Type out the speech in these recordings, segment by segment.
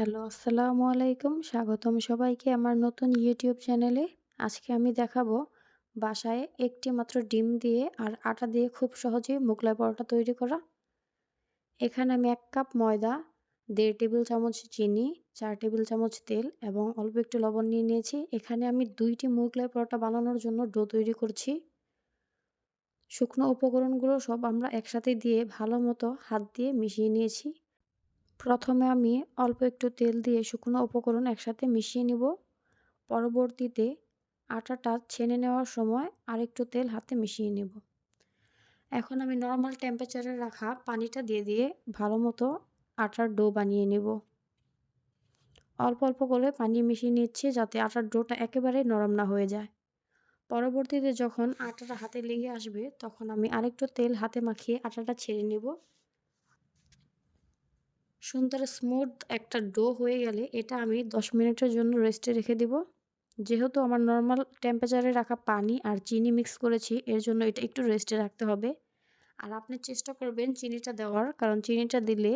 Hello, আসসালামু আলাইকুম। স্বাগতম সবাইকে আমার নতুন ইউটিউব চ্যানেলে। আজকে আমি দেখাবো বাসায় একটি মাত্র ডিম দিয়ে আর আটা দিয়ে খুব সহজেই মোগলাই পরোটা তৈরি করা। এখানে আমি ১ কাপ ময়দা, ১.৫ টেবিল চামচ চিনি, ৪ টেবিল চামচ তেল এবং অল্প একটু লবণ নিয়ে নিয়েছি। এখানে আমি ২টি মোগলাই পরোটা বানানোর জন্য ডো তৈরি করছি। শুকনো উপকরণগুলো সব আমরা একসাথে দিয়ে ভালোমতো হাত দিয়ে মিশিয়ে নিয়েছি। প্রথমে আমি অল্প একটু তেল দিয়ে শুকনো উপকরণ একসাথে মিশিয়ে নিব। পরবর্তীতে আটাটা ছেনে নেওয়ার সময় আরেকটু তেল হাতে মিশিয়ে নেব। এখন আমি নরমাল টেম্পারেচারে রাখা পানিটা দিয়ে ভালোমতো আটার ডো বানিয়ে নেব। অল্প অল্প করে পানি মিশিয়ে নিচ্ছি যাতে আটার ডোটা একেবারেই নরম না হয়ে যায়। পরবর্তীতে যখন আটাটা হাতে লেগে আসবে তখন আমি আরেকটু তেল হাতে মাখিয়ে আটাটা ছেড়ে নেব। সুন্দর স্মুথ একটা ডো হয়ে গেলে এটা আমি ১০ মিনিটের জন্য রেস্টে রেখে দিব। যেহেতু আমার নরমাল টেম্পারেচারে রাখা পানি আর চিনি মিক্স করেছি এর জন্য এটা একটু রেস্টে রাখতে হবে। আর আপনি চেষ্টা করবেন চিনিটা দেওয়ার, কারণ চিনিটা দিলে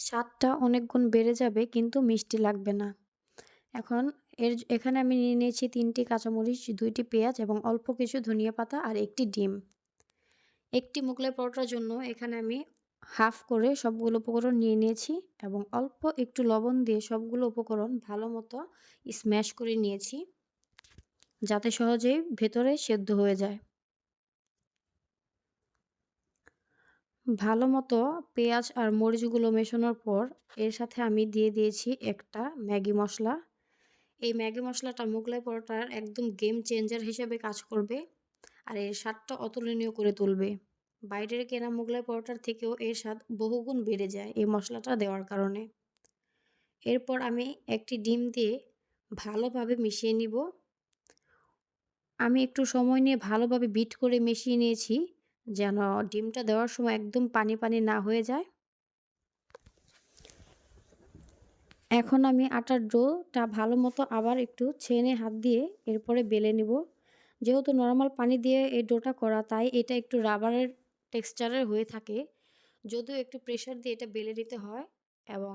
স্বাদটা অনেক গুণ বেড়ে যাবে কিন্তু মিষ্টি লাগবে না। এখন এখানে আমি নিয়ে নিয়েছি ৩টি কাঁচামরিচ, ২টি পেঁয়াজ এবং অল্প কিছু ধনিয়া পাতা আর ১টি ডিম। একটি মোগলাই পরোটার জন্য এখানে আমি হাফ করে সবগুলো উপকরণ নিয়ে নিয়েছি এবং অল্প একটু লবণ দিয়ে সবগুলো উপকরণ ভালোমতো স্ম্যাশ করে নিয়েছি যাতে সহজেই ভেতরে সেদ্ধ হয়ে যায়। ভালোমতো পেঁয়াজ আর মরিচগুলো মেশানোর পর এর সাথে আমি দিয়ে দিয়েছি একটা ম্যাগি মসলা। এই ম্যাগি মশলাটা মোগলাই পরোটার একদম গেম চেঞ্জার হিসেবে কাজ করবে আর এর স্বাদটা অতুলনীয় করে তুলবে। বাইরের কেনা মোগলাই পরোটার থেকেও এর স্বাদ বহুগুণ বেড়ে যায় এই মশলাটা দেওয়ার কারণে। এরপর আমি একটি ডিম দিয়ে ভালোভাবে মিশিয়ে নিব। আমি একটু সময় নিয়ে ভালোভাবে বিট করে মিশিয়ে নিয়েছি যেন ডিমটা দেওয়ার সময় একদম পানি পানি না হয়ে যায়। এখন আমি আটার ডোটা ভালোমতো আবার একটু ছেনে হাত দিয়ে এরপরে বেলে নিব। যেহেতু নরমাল পানি দিয়ে এই ডোটা করা তাই এটা একটু রাবারের টেক্সচারের হয়ে থাকে। যদিও একটু প্রেশার দিয়ে এটা বেলে নিতে হয় এবং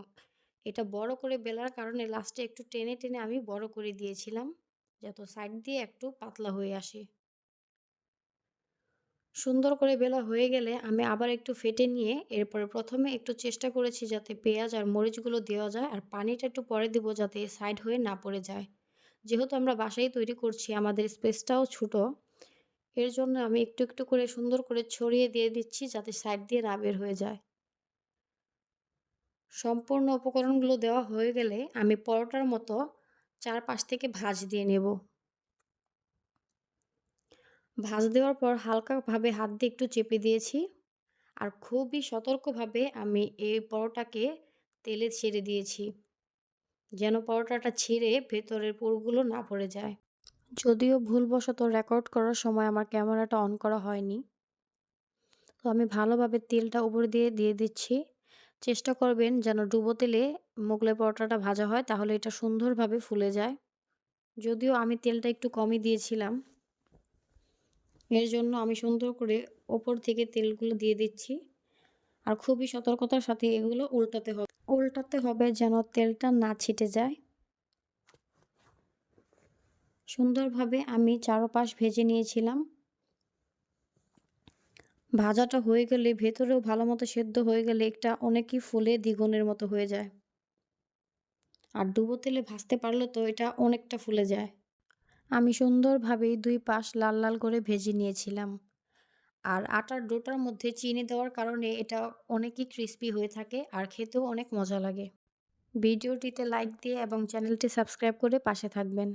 এটা বড় করে বেলার কারণে লাস্টে একটু টেনে টেনে আমি বড় করে দিয়েছিলাম যাতে সাইড দিয়ে একটু পাতলা হয়ে আসে। সুন্দর করে বেলা হয়ে গেলে আমি আবার একটু ফেটে নিয়ে এরপরে প্রথমে একটু চেষ্টা করেছি যাতে পেঁয়াজ আর মরিচগুলো দেওয়া যায় আর পানিটা একটু পরে দিব যাতে সাইড হয়ে না পড়ে যায়। যেহেতু আমরা বাসায় তৈরি করছি আমাদের স্পেসটাও ছোট, এর জন্য আমি একটু একটু করে সুন্দর করে ছড়িয়ে দিয়ে দিচ্ছি যাতে সাইড দিয়ে না বের হয়ে যায়। সম্পূর্ণ উপকরণগুলো দেওয়া হয়ে গেলে আমি পরোটার মতো চারপাশ থেকে ভাঁজ দিয়ে নেব। ভাঁজ দেওয়ার পর হালকাভাবে হাত দিয়ে একটু চেপে দিয়েছি আর খুবই সতর্কভাবে আমি এই পরোটাকে তেলে ছেড়ে দিয়েছি যেন পরোটাটা ছিঁড়ে ভেতরের পুরগুলো না পড়ে যায়। যদিও ভুলবশত রেকর্ড করার সময় আমার ক্যামেরাটা অন করা হয়নি, তো আমি ভালোভাবে তেলটা উপর দিয়ে দিচ্ছি। চেষ্টা করবেন যেন ডুবো তেলে মোগলাই পরোটাটা ভাজা হয় তাহলে এটা সুন্দরভাবে ফুলে যায়। যদিও আমি তেলটা একটু কমই দিয়েছিলাম, এর জন্য আমি সুন্দর করে ওপর থেকে তেলগুলো দিয়ে দিচ্ছি আর খুবই সতর্কতার সাথে এগুলো উল্টাতে হবে যেন তেলটা না ছিটে যায়। সুন্দরভাবে আমি চারপাশ ভেজে নিয়েছিলাম। ভাজাটা হয়ে গেলে ভেতরেও ভালোমতো সেদ্ধ হয়ে গেলে এটা অনেকই ফুলে দ্বিগুণের মতো হয়ে যায়। আর ডুবো তেলে ভাজতে পারলে তো এটা অনেকটা ফুলে যায়। আমি সুন্দরভাবেই ২ পাশ লাল লাল করে ভেজে নিয়েছিলাম। আর আটার ডোটার মধ্যে চিনি দেওয়ার কারণে এটা অনেকই ক্রিস্পি হয়ে থাকে আর খেতেও অনেক মজা লাগে। ভিডিওটিতে লাইক দিয়ে এবং চ্যানেলটি সাবস্ক্রাইব করে পাশে থাকবেন।